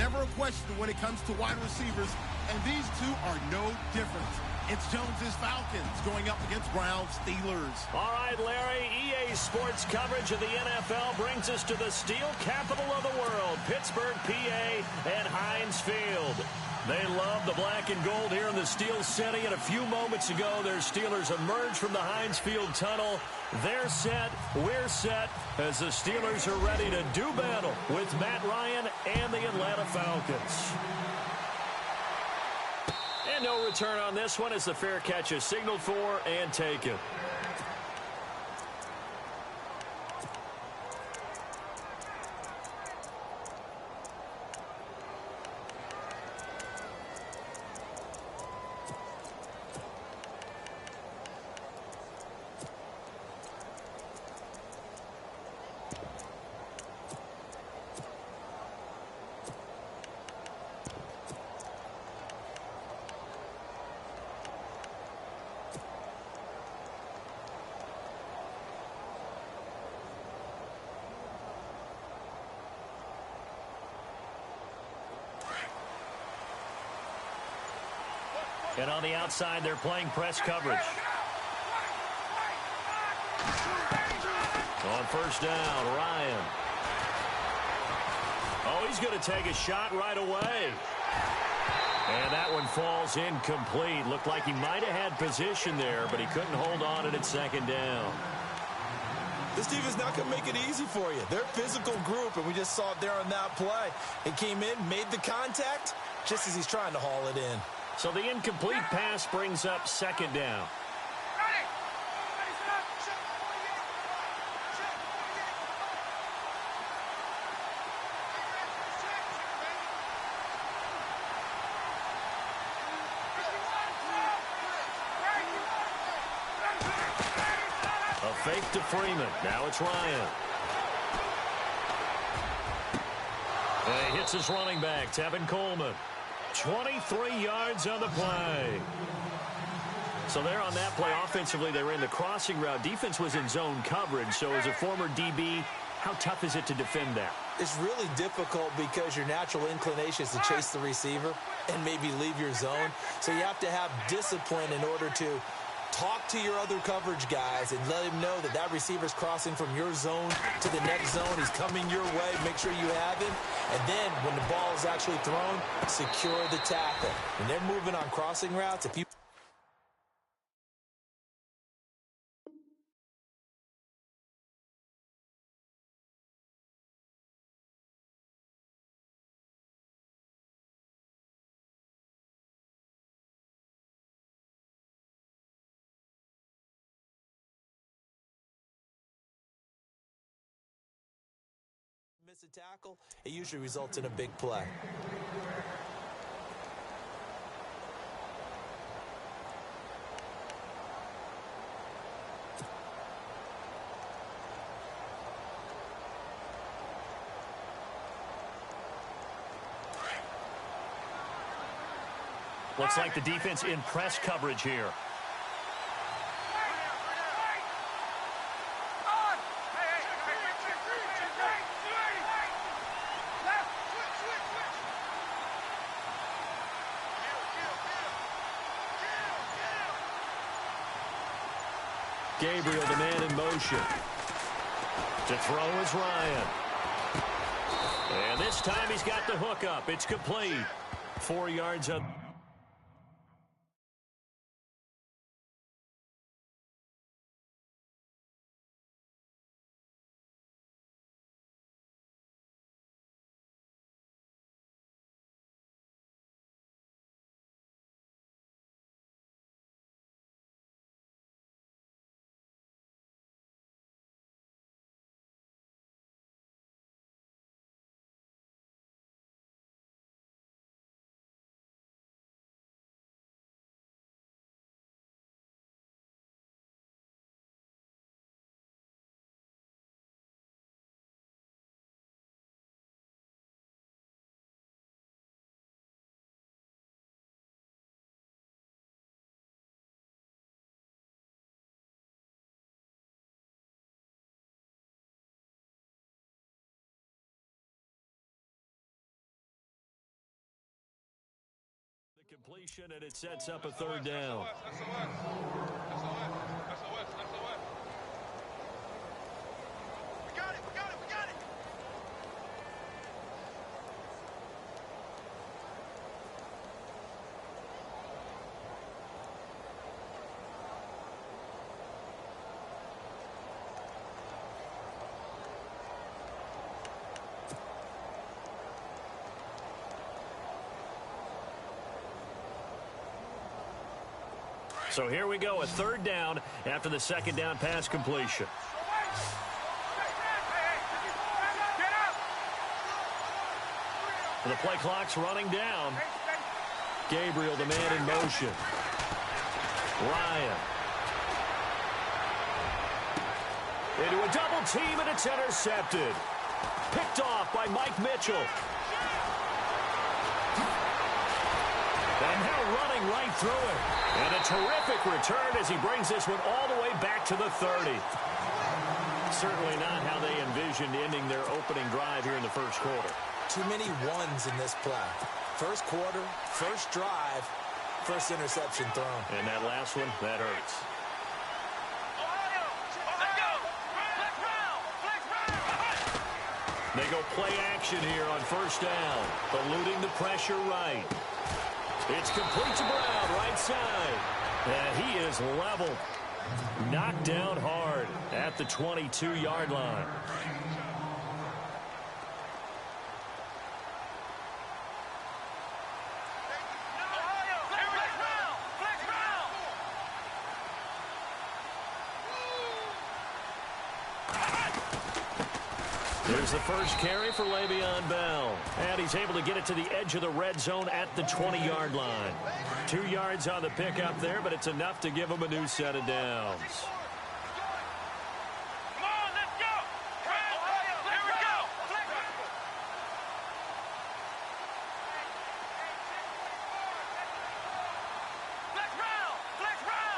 never a question when it comes to wide receivers, and these two are no different. It's Jones's Falcons going up against Browns Steelers. All right, Larry, EA Sports coverage of the NFL brings us to the steel capital of the world, Pittsburgh, PA, and Heinz Field. They love the black and gold here in the Steel City, and a few moments ago, their Steelers emerged from the Heinz Field tunnel. They're set, we're set, as the Steelers are ready to do battle with Matt Ryan and the Atlanta Falcons. And no return on this one as the fair catch is signaled for and taken. And on the outside, they're playing press coverage. On first down, Ryan. Oh, he's going to take a shot right away. And that one falls incomplete. Looked like he might have had position there, but he couldn't hold on at second down. This team is not going to make it easy for you. They're a physical group, and we just saw it there on that play. He came in, made the contact, just as he's trying to haul it in. So the incomplete pass brings up second down. A fake to Freeman. Now it's Ryan. And he hits his running back, Tevin Coleman. 23 yards on the play. So there on that play, offensively, they ran the crossing route. Defense was in zone coverage. So as a former DB, how tough is it to defend that? It's really difficult because your natural inclination is to chase the receiver and maybe leave your zone. So you have to have discipline in order to talk to your other coverage guys and let him know that that receiver's crossing from your zone to the next zone. He's coming your way. Make sure you have him. And then when the ball is actually thrown, secure the tackle. When they're moving on crossing routes, if you miss a tackle, it usually results in a big play. Looks like the defense in press coverage here. Gabriel, the man in motion. To throw is Ryan. And this time he's got the hook up. It's complete. 4 yards up. Completion, and it sets up a third down. So here we go, a third down after the second down pass completion. The play clock's running down. Gabriel, the man in motion. Ryan. Into a double team, and it's intercepted. Picked off by Mike Mitchell. And now running right through it. And a terrific return as he brings this one all the way back to the 30. Certainly not how they envisioned ending their opening drive here in the first quarter. Too many ones in this play. First quarter, first drive, first interception thrown. And that last one, that hurts. They go play action here on first down, eluding the pressure right. It's complete to Brown, right side. And he is leveled. Knocked down hard at the 22-yard line. There's the first carry for Le'Veon Bell. And he's able to get it to the edge of the red zone at the 20-yard line. 2 yards on the pickup there, but it's enough to give him a new set of downs. Come on, let's go! Here we go! Flex round! Flex round! Flex round!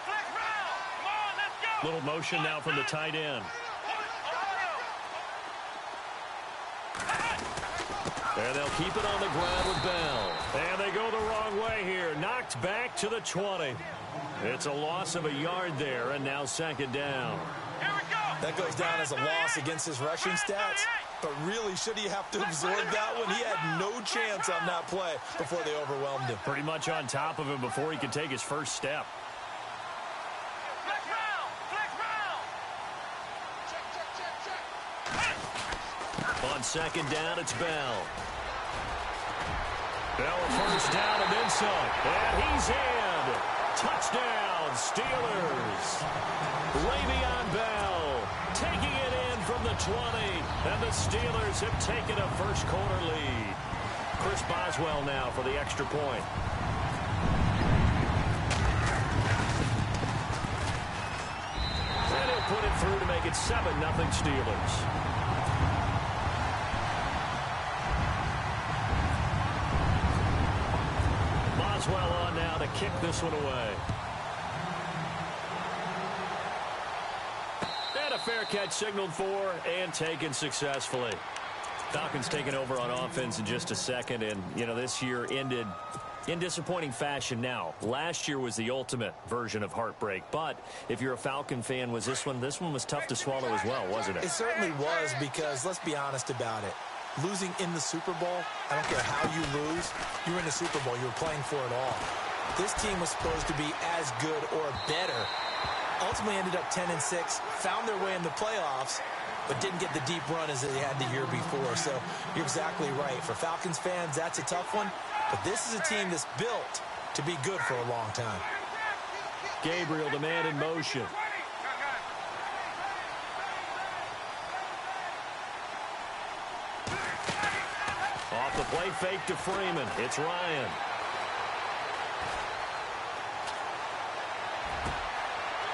Flex round! Come on, let's go! Little motion now from the tight end. And they'll keep it on the ground with Bell. And they go the wrong way here. Knocked back to the 20. It's a loss of a yard there, and now second down. Here we go! That goes down as a loss against his rushing stats. But really, should he have to absorb that one? He had no chance on that play before they overwhelmed him. Pretty much on top of him before he could take his first step. Flex round! Flex round! On second down, it's Bell. Bell first down and then some. And he's in. Touchdown, Steelers. Le'Veon Bell taking it in from the 20. And the Steelers have taken a first quarter lead. Chris Boswell now for the extra point. And he'll put it through to make it 7-0 Steelers. Boswell on now to kick this one away. And a fair catch signaled for and taken successfully. Falcons taking over on offense in just a second. And, you know, this year ended in disappointing fashion now. Last year was the ultimate version of heartbreak. But if you're a Falcon fan, was this one was tough to swallow as well, wasn't it? It certainly was because, let's be honest about it, losing in the Super Bowl, I don't care how you lose, you're in the Super Bowl. You're playing for it all. This team was supposed to be as good or better. Ultimately ended up 10-6, found their way in the playoffs, but didn't get the deep run as they had the year before. So you're exactly right. For Falcons fans, that's a tough one. But this is a team that's built to be good for a long time. Gabriel, the man in motion. Off the play fake to Freeman. It's Ryan.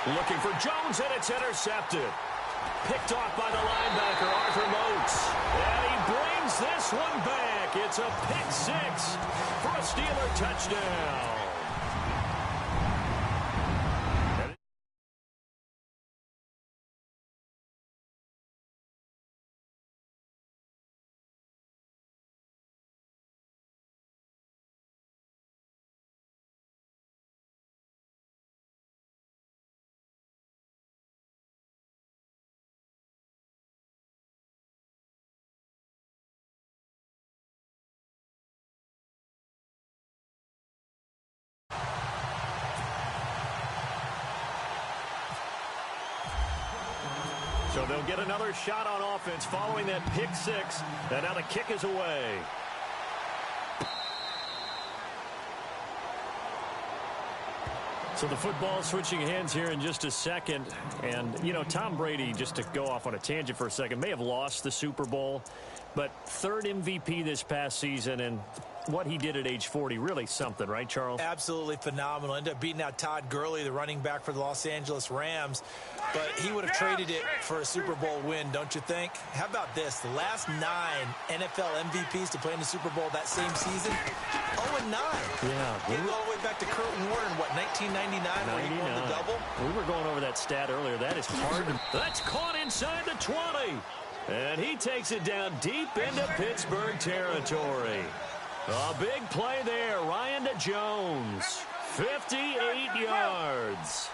Looking for Jones, and it's intercepted. Picked off by the linebacker, Arthur Moats. And he brings this one back. It's a pick six for a Steeler touchdown. So they'll get another shot on offense following that pick six. And now the kick is away. So the football switching hands here in just a second. And, you know, Tom Brady, just to go off on a tangent for a second, may have lost the Super Bowl, but third MVP this past season, and what he did at age 40, really something, right, Charles? Absolutely phenomenal. Ended up beating out Todd Gurley, the running back for the Los Angeles Rams, but he would have traded it for a Super Bowl win, don't you think? How about this? The last 9 NFL MVPs to play in the Super Bowl that same season, 0-9. Yeah. Getting all the way back to Kurt Warner in, what, 1999 when he won the double? We were going over that stat earlier. That is hard. That's caught inside the 20. And he takes it down deep into Pittsburgh territory. A big play there. Ryan to Jones. 58 yards.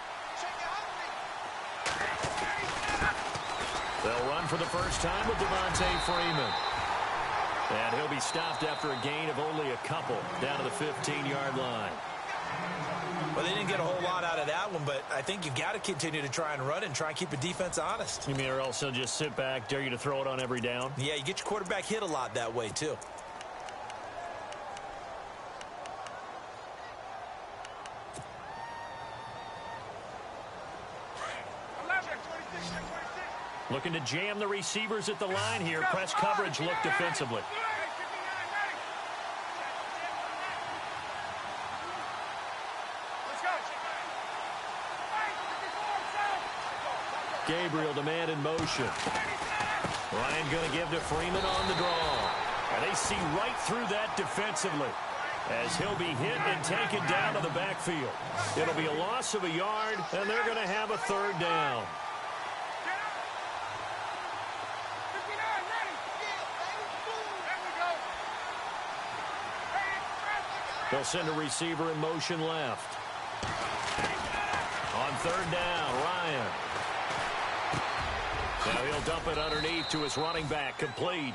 They'll run for the first time with Devontae Freeman. And he'll be stopped after a gain of only a couple down to the 15-yard line. Well, they didn't get a whole lot out of that one, but I think you got to continue to try and run and try and keep the defense honest. You mean, or else they'll just sit back, dare you to throw it on every down? Yeah, you get your quarterback hit a lot that way, too. Looking to jam the receivers at the line here. Press coverage look defensively. Gabriel to man in motion. Ryan going to give to Freeman on the draw. And they see right through that defensively as he'll be hit and taken down to the backfield. It'll be a loss of a yard, and they're going to have a third down. They'll send a receiver in motion left. On third down, Ryan. Now he'll dump it underneath to his running back, complete.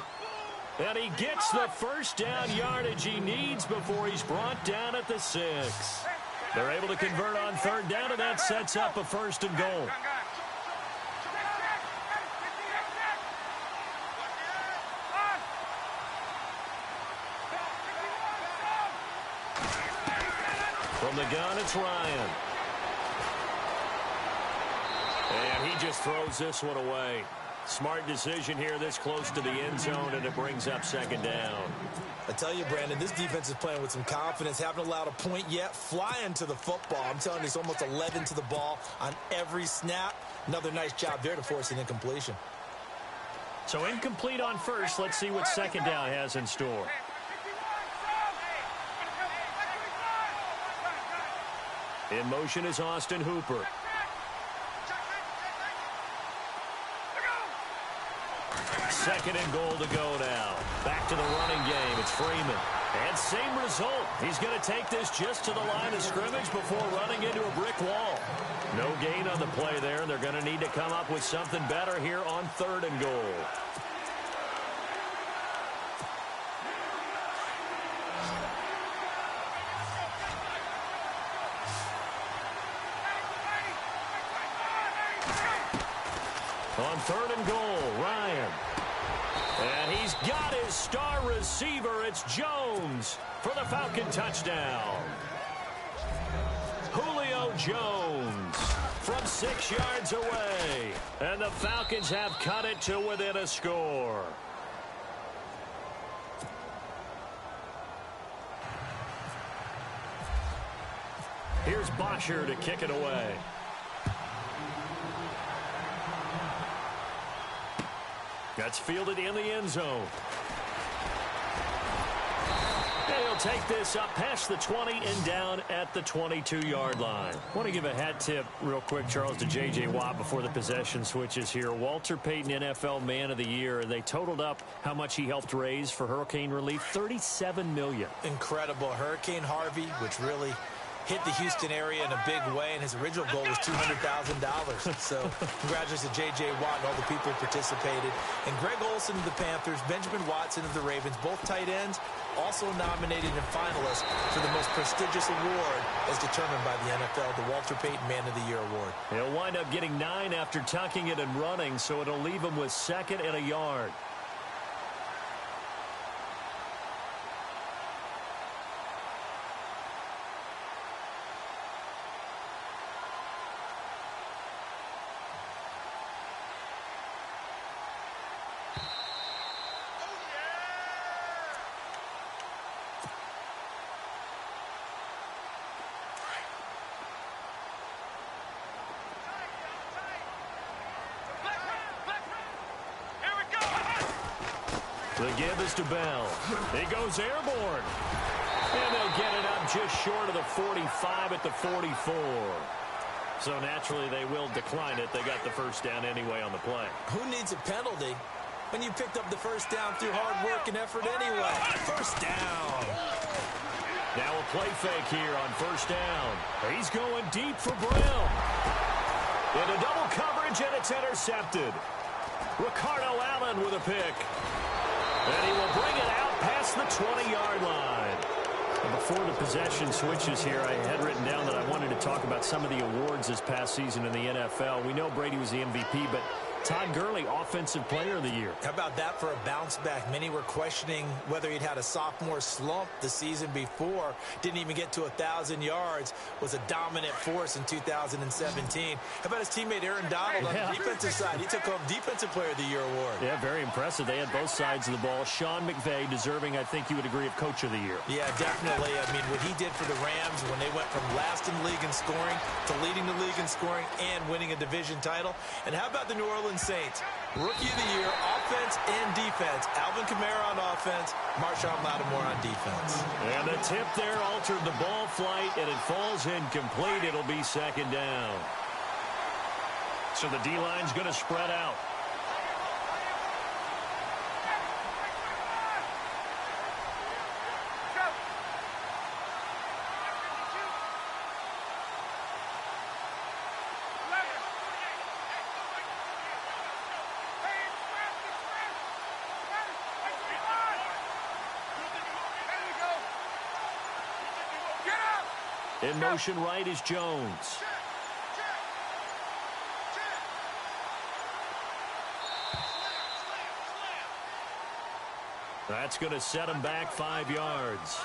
And he gets the first down yardage he needs before he's brought down at the 6. They're able to convert on third down, and that sets up a first and goal. From the gun, it's Ryan. And he just throws this one away. Smart decision here this close to the end zone, and it brings up second down. I tell you, Brandon, this defense is playing with some confidence. Haven't allowed a point yet. Flying to the football. I'm telling you, it's almost 11 to the ball on every snap. Another nice job there to force an incompletion. So incomplete on first. Let's see what second down has in store. In motion is Austin Hooper. Second and goal to go now. Back to the running game. It's Freeman. And same result. He's going to take this just to the line of scrimmage before running into a brick wall. No gain on the play there, and they're going to need to come up with something better here on third and goal. On third and goal, Ryan. And he's got his star receiver. It's Jones for the Falcon touchdown. Julio Jones from 6 yards away. And the Falcons have cut it to within a score. Here's Bosher to kick it away. That's fielded in the end zone. And he'll take this up past the 20 and down at the 22-yard line. I want to give a hat tip real quick, Charles, to J.J. Watt before the possession switches here. Walter Payton, NFL Man of the Year. They totaled up how much he helped raise for hurricane relief, $37 million. Incredible. Hurricane Harvey, which really hit the Houston area in a big way, and his original goal was $200,000. So congratulations to J.J. Watt and all the people who participated. And Greg Olsen of the Panthers, Benjamin Watson of the Ravens, both tight ends, also nominated and finalists for the most prestigious award as determined by the NFL, the Walter Payton Man of the Year Award. He'll wind up getting 9 after tucking it and running, so it'll leave him with 2nd and a yard. The give is to Bell. He goes airborne. And they'll get it up just short of the 45 at the 44. So naturally they will decline it. They got the first down anyway on the play. Who needs a penalty when you picked up the first down through hard work and effort anyway? First down. Now a play fake here on first down. He's going deep for Brown. Into double coverage, and it's intercepted. Ricardo Allen with a pick. And he will bring it out past the 20-yard line. And before the possession switches here, I had written down that I wanted to talk about some of the awards this past season in the NFL. We know Brady was the MVP, but Todd Gurley, Offensive Player of the Year. How about that for a bounce back? Many were questioning whether he'd had a sophomore slump the season before. Didn't even get to 1,000 yards. Was a dominant force in 2017. How about his teammate Aaron Donald on the defensive side? He took home Defensive Player of the Year award. Yeah, very impressive. They had both sides of the ball. Sean McVay deserving, I think you would agree, of Coach of the Year. Yeah, definitely. I mean, what he did for the Rams when they went from last in the league in scoring to leading the league in scoring and winning a division title. And how about the New Orleans Saints? Rookie of the Year, offense and defense. Alvin Kamara on offense, Marshawn Lattimore on defense. And the tip there altered the ball flight, and it falls incomplete. It'll be 2nd down. So the D-line's going to spread out. In motion right is Jones. That's going to set him back 5 yards.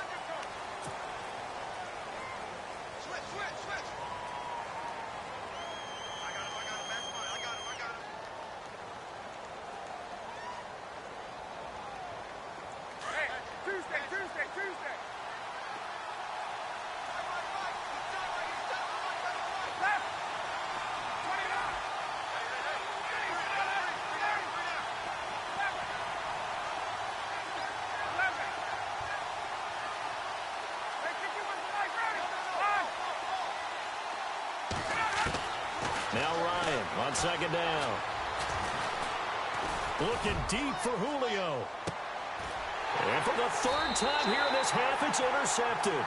Now Ryan on 2nd down. Looking deep for Julio. And for the 3rd time here in this half, it's intercepted.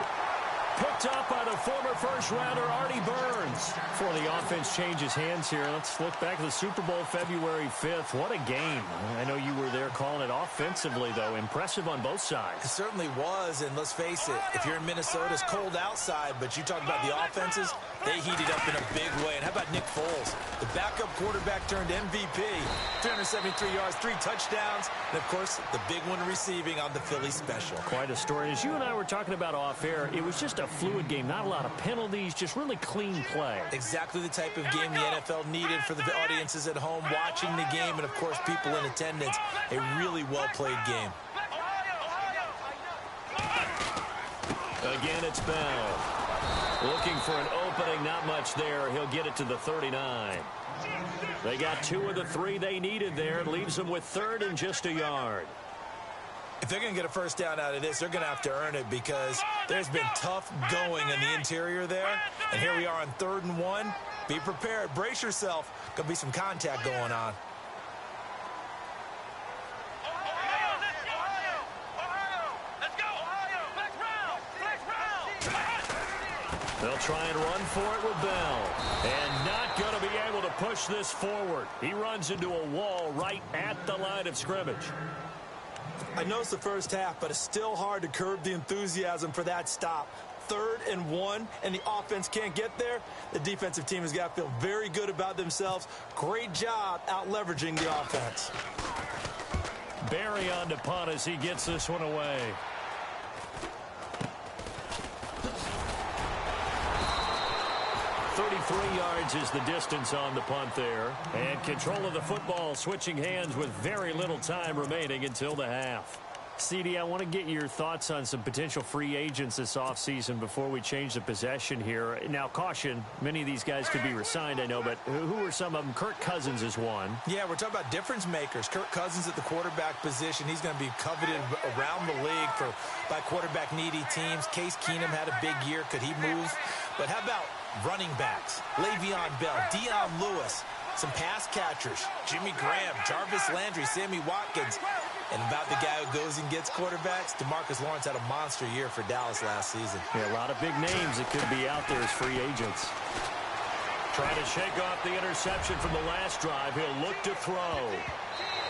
Picked up by the former first-rounder Artie Burns. Before the offense changes hands here, let's look back at the Super Bowl February 5th. What a game. I know you were there calling it offensively, though. Impressive on both sides. It certainly was, and let's face it, if you're in Minnesota, it's cold outside, but you talk about the offenses, they heated up in a big way. And how about Nick Foles, the backup quarterback turned MVP, 373 yards, 3 touchdowns, and, of course, the big one receiving on the Philly special. Quite a story. As you and I were talking about off air, it was just a fluid game, not a lot of penalties, just really clean play. Exactly the type of game the NFL needed for the audiences at home watching the game and, of course, people in attendance. A really well-played game. Again, it's Bell. Looking for an opening, not much there. He'll get it to the 39. They got 2 of the 3 they needed there. It leaves them with 3rd and just a yard. If they're going to get a first down out of this, they're going to have to earn it because there's been tough going in the interior there. And here we are on 3rd and 1. Be prepared. Brace yourself. Going to be some contact going on. They'll try and run for it with Bell. And not going to be able to push this forward. He runs into a wall right at the line of scrimmage. I know it's the first half, but it's still hard to curb the enthusiasm for that stop. 3rd and 1, and the offense can't get there. The defensive team has got to feel very good about themselves. Great job out-leveraging the offense. Barry on to punt as he gets this one away. 33 yards is the distance on the punt there. And control of the football switching hands with very little time remaining until the half. CD, I want to get your thoughts on some potential free agents this offseason before we change the possession here. Now, caution, many of these guys could be re-signed, I know, but who are some of them? Kirk Cousins is one. Yeah, we're talking about difference makers. Kirk Cousins at the quarterback position. He's going to be coveted around the league by quarterback-needy teams. Case Keenum had a big year. Could he move? But how about running backs? Le'Veon Bell, Dion Lewis, some pass catchers, Jimmy Graham, Jarvis Landry, Sammy Watkins. And about the guy who goes and gets quarterbacks, DeMarcus Lawrence had a monster year for Dallas last season. Yeah, a lot of big names that could be out there as free agents. Trying to shake off the interception from the last drive. He'll look to throw.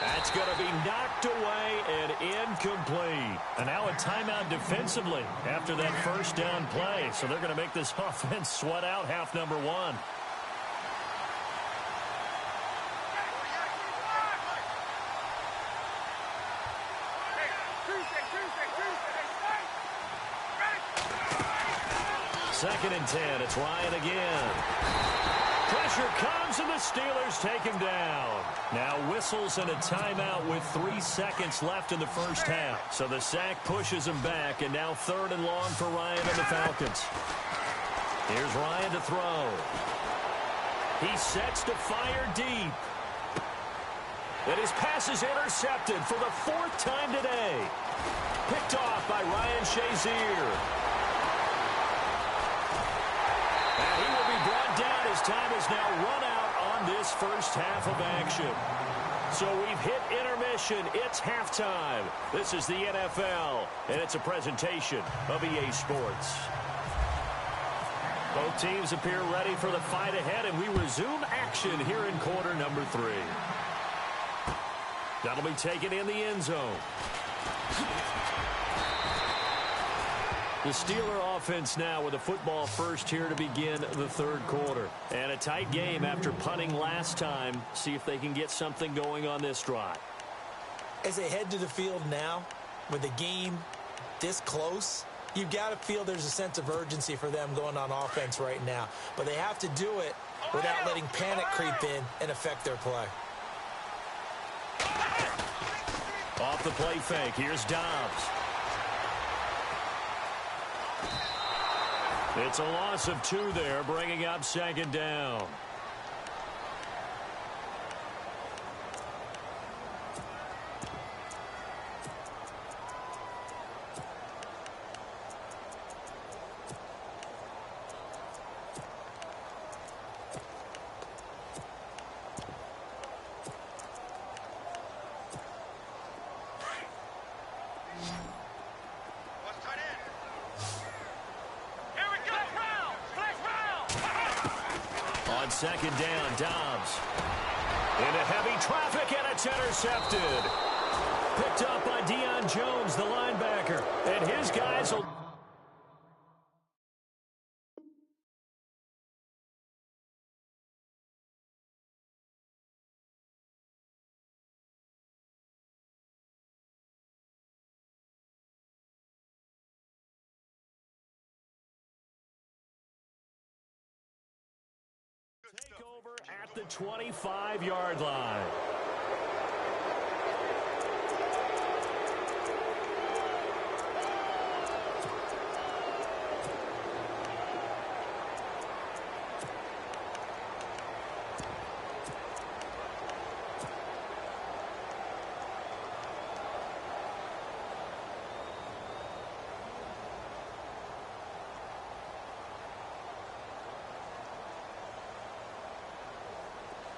That's going to be knocked away and incomplete. And now a timeout defensively after that first down play. So they're going to make this offense sweat out half number 1. Second and 10. It's Ryan again. Pressure comes, and the Steelers take him down. Now whistles and a timeout with 3 seconds left in the first half. So the sack pushes him back, and now 3rd and long for Ryan and the Falcons. Here's Ryan to throw. He sets to fire deep. And his pass is intercepted for the 4th time today. Picked off by Ryan Shazier. And he will be brought down as time has now run out on this first half of action. So we've hit intermission. It's halftime. This is the NFL, and it's a presentation of EA Sports. Both teams appear ready for the fight ahead, and we resume action here in quarter number 3. That'll be taken in the end zone. The Steeler offense now with a football first here to begin the 3rd quarter. And a tight game after punting last time. See if they can get something going on this drive. As they head to the field now, with the game this close, you've got to feel there's a sense of urgency for them going on offense right now. But they have to do it without letting panic creep in and affect their play. Off the play fake, here's Dobbs. It's a loss of 2 there, bringing up 2nd down. On 2nd down, Dobbs. Into heavy traffic, and it's intercepted. Picked up by Deion Jones, the linebacker. And his guys will... take over at the 25-yard line.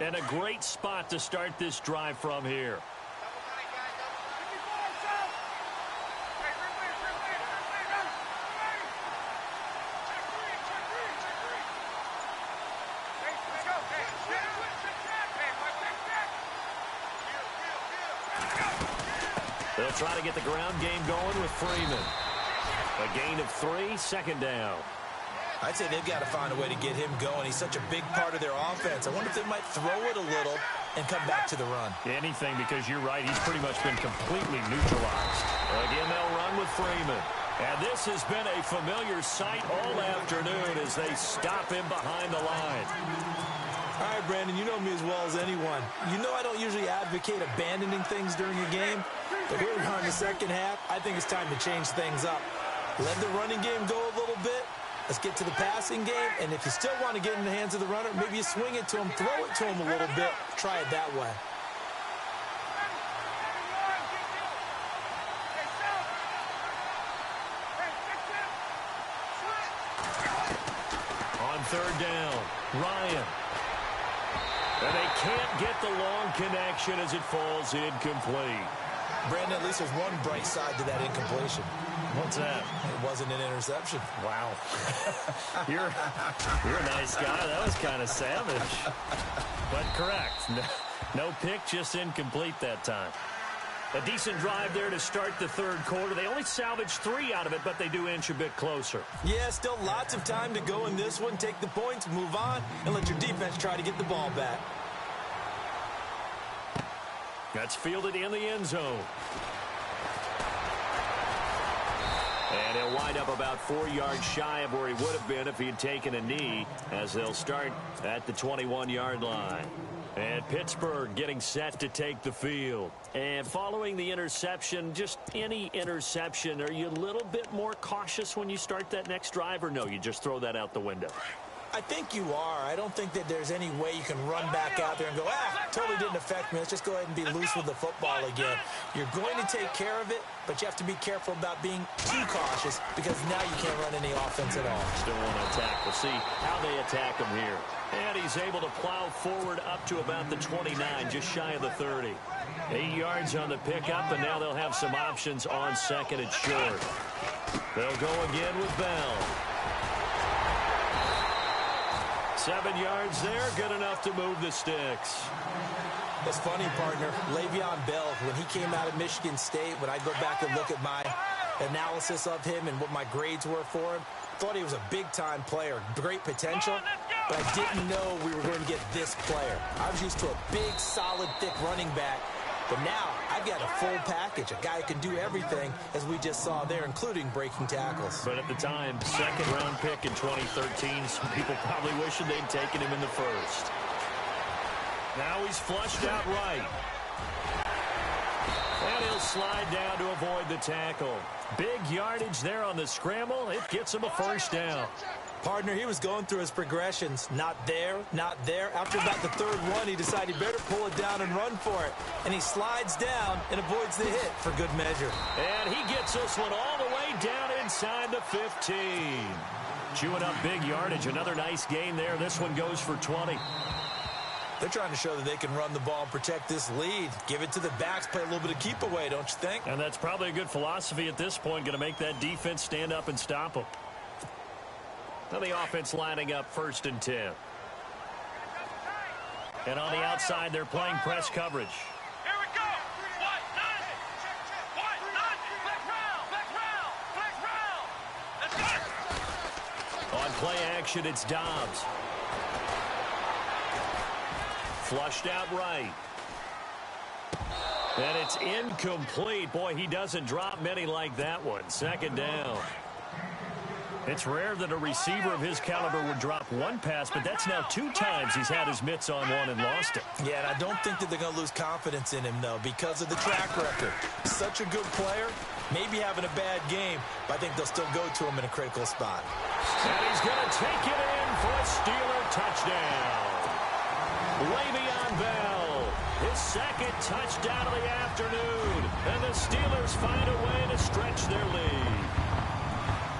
And a great spot to start this drive from here. They'll try to get the ground game going with Freeman. A gain of 3, second down. I'd say they've got to find a way to get him going. He's such a big part of their offense. I wonder if they might throw it a little and come back to the run. Anything, because you're right. He's pretty much been completely neutralized. Again, they'll run with Freeman. And this has been a familiar sight all afternoon as they stop him behind the line. All right, Brandon, you know me as well as anyone. You know I don't usually advocate abandoning things during a game, but here we are in the second half. I think it's time to change things up. Let the running game go a little bit. Let's get to the passing game, and if you still want to get in the hands of the runner, maybe you swing it to him, throw it to him a little bit. Try it that way. On third down, Ryan. And they can't get the long connection as it falls incomplete. Brandon, at least there's one bright side to that incompletion. What's that? It wasn't an interception. Wow. You're a nice guy. That was kind of savage. But correct. No pick, just incomplete that time. A decent drive there to start the third quarter. They only salvaged 3 out of it, but they do inch a bit closer. Yeah, still lots of time to go in this one. Take the points, move on, and let your defense try to get the ball back. That's fielded in the end zone. And he'll wind up about 4 yards shy of where he would have been if he had taken a knee, as they'll start at the 21-yard line. And Pittsburgh getting set to take the field. And following the interception, just any interception, are you a little bit more cautious when you start that next drive, or no, you just throw that out the window? I think you are. I don't think that there's any way you can run back out there and go, totally didn't affect me. Let's just go ahead and be loose with the football again. You're going to take care of it, but you have to be careful about being too cautious because now you can't run any offense at all. Still want to attack. We'll see how they attack him here. And he's able to plow forward up to about the 29, just shy of the 30. 8 yards on the pickup, and now they'll have some options on second and short. They'll go again with Bell. 7 yards there, good enough to move the sticks. It's funny, partner. Le'Veon Bell, when he came out of Michigan State, when I go back and look at my analysis of him and what my grades were for him, thought he was a big-time player, great potential, but I didn't know we were going to get this player. I was used to a big, solid, thick running back, but now I've got a full package, a guy who can do everything, as we just saw there, including breaking tackles. But at the time, second-round pick in 2013, some people probably wishing they'd taken him in the first. Now he's flushed out right. And he'll slide down to avoid the tackle. Big yardage there on the scramble. It gets him a first down. Partner, he was going through his progressions. Not there, not there. After about the third one, he decided he better pull it down and run for it. And he slides down and avoids the hit for good measure. And he gets this one all the way down inside the 15. Chewing up big yardage. Another nice gain there. This one goes for 20. They're trying to show that they can run the ball and protect this lead. Give it to the backs, play a little bit of keep away, don't you think? And that's probably a good philosophy at this point. Going to make that defense stand up and stop them. Now the offense lining up 1st and 10. And on the outside, they're playing press coverage. Here we go. Black round. Let's go. On play action, it's Dobbs. Flushed out right. And it's incomplete. Boy, he doesn't drop many like that one. 2nd down. It's rare that a receiver of his caliber would drop one pass, but that's now 2 times he's had his mitts on one and lost it. Yeah, and I don't think that they're going to lose confidence in him, though, because of the track record. Such a good player, maybe having a bad game, but I think they'll still go to him in a critical spot. And he's going to take it in for a Steeler touchdown. Le'Veon Bell, his 2nd touchdown of the afternoon, and the Steelers find a way to stretch their lead.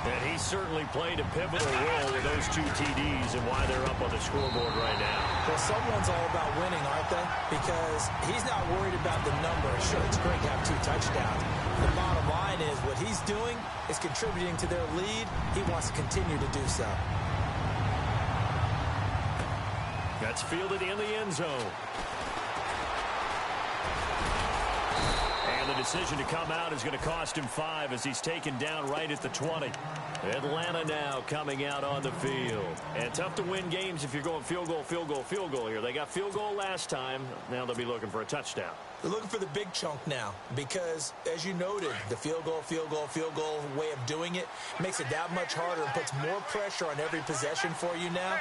And he certainly played a pivotal role with those 2 TDs and why they're up on the scoreboard right now. Well, someone's all about winning, aren't they? Because he's not worried about the number. Sure, it's great to have 2 touchdowns. The bottom line is what he's doing is contributing to their lead. He wants to continue to do so. That's fielded in the end zone. And And the decision to come out is going to cost him 5 as he's taken down right at the 20. Atlanta now coming out on the field. And tough to win games if you're going field goal, field goal, field goal here. They got field goal last time. Now they'll be looking for a touchdown. They're looking for the big chunk now because, as you noted, the field goal way of doing it makes it that much harder and puts more pressure on every possession for you now.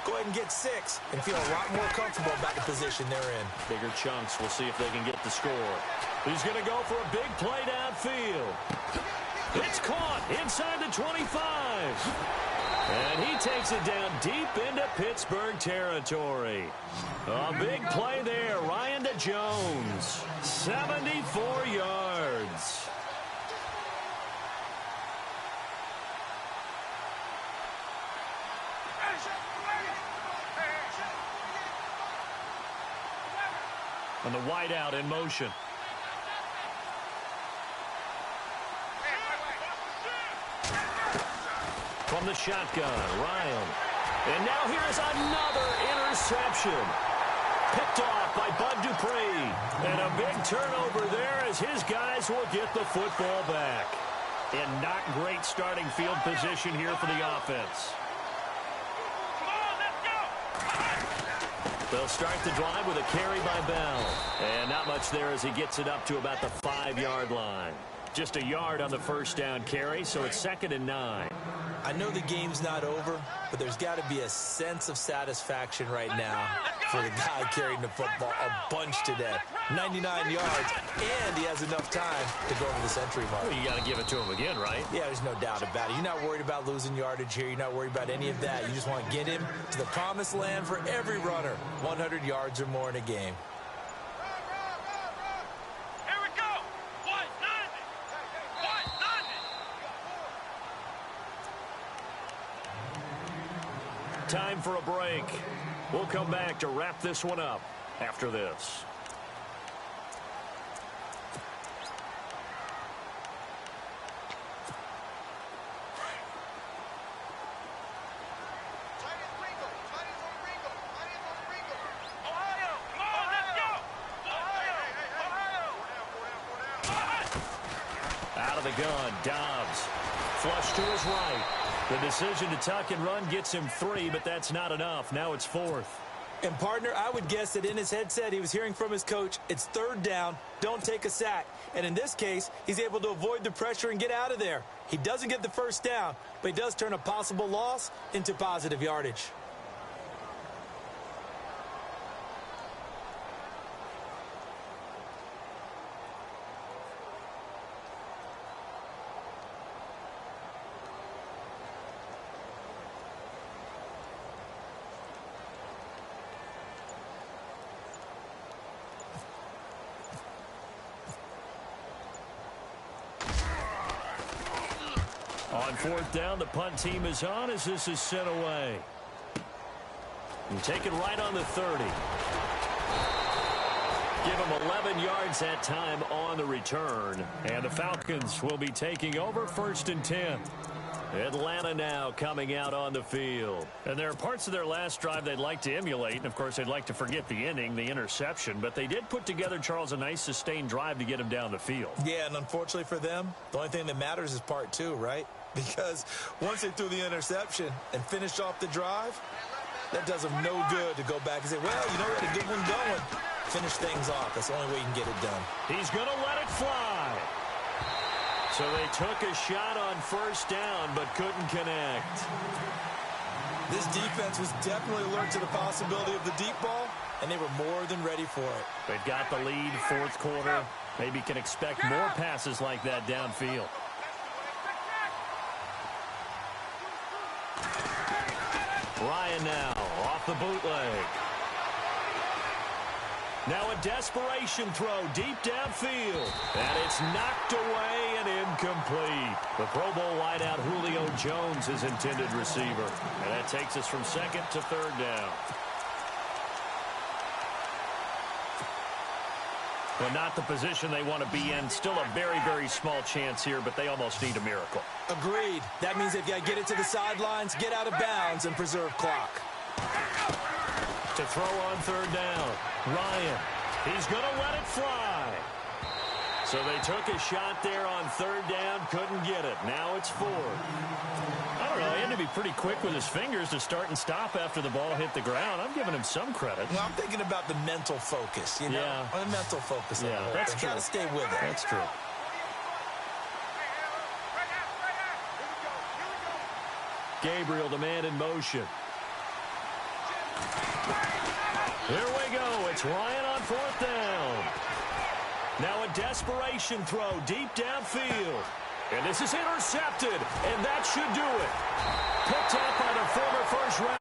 Go ahead and get 6 and feel a lot more comfortable about the position they're in. Bigger chunks. We'll see if they can get the score. He's going to go for a big play downfield. It's caught inside the 25. And he takes it down deep into Pittsburgh territory. A big play there. Ryan to Jones. 74 yards. And the wideout in motion. From the shotgun, Ryan. And now here's another interception. Picked off by Bud Dupree. And a big turnover there as his guys will get the football back. And not great starting field position here for the offense. They'll start the drive with a carry by Bell. And not much there as he gets it up to about the 5-yard line. Just a yard on the first down carry, so it's 2nd and 9. I know the game's not over, but there's got to be a sense of satisfaction right now for the guy carrying the football a bunch today. 99 yards, and he has enough time to go over the century mark. Well, you got to give it to him again, right? Yeah, there's no doubt about it. You're not worried about losing yardage here. You're not worried about any of that. You just want to get him to the promised land for every runner. 100 yards or more in a game. Time for a break. We'll come back to wrap this one up after this. Out of the gun, Dobbs. Flush to his right. The decision to tuck and run gets him 3, but that's not enough. Now it's 4th. And, partner, I would guess that in his headset he was hearing from his coach, it's 3rd down, don't take a sack. And in this case, he's able to avoid the pressure and get out of there. He doesn't get the first down, but he does turn a possible loss into positive yardage. On 4th down, the punt team is on as this is sent away. And taken right on the 30. Give him 11 yards that time on the return. And the Falcons will be taking over 1st and 10. Atlanta now coming out on the field. And there are parts of their last drive they'd like to emulate. And, of course, they'd like to forget the inning, the interception. But they did put together, Charles, a nice sustained drive to get him down the field. Yeah, and unfortunately for them, the only thing that matters is part 2, right? Because once they threw the interception and finished off the drive, that does them no good to go back and say, well, you know, we had a good one going. Finish things off. That's the only way you can get it done. He's going to let it fly. So they took a shot on 1st down but couldn't connect. This defense was definitely alert to the possibility of the deep ball, and they were more than ready for it. They've got the lead, 4th quarter. Maybe can expect more passes like that downfield. Ryan now off the bootleg. Now a desperation throw deep downfield. And it's knocked away and incomplete. The Pro Bowl wideout Julio Jones is intended receiver. And that takes us from 2nd to 3rd down. Well, not the position they want to be in. Still a very, very small chance here, but they almost need a miracle. Agreed. That means they've got to get it to the sidelines, get out of bounds, and preserve clock. To throw on 3rd down. Ryan. He's going to let it fly. So they took a shot there on third down, couldn't get it. Now it's fourth. I don't know. He had to be pretty quick with his fingers to start and stop after the ball hit the ground. I'm giving him some credit. Well, I'm thinking about the mental focus, you know? Yeah. The mental focus. Yeah, that's true. Got to stay with it. That's true. Gabriel, the man in motion. Here we go. It's Ryan on fourth down. Now a desperation throw deep downfield. And this is intercepted. And that should do it. Picked up by the former first-round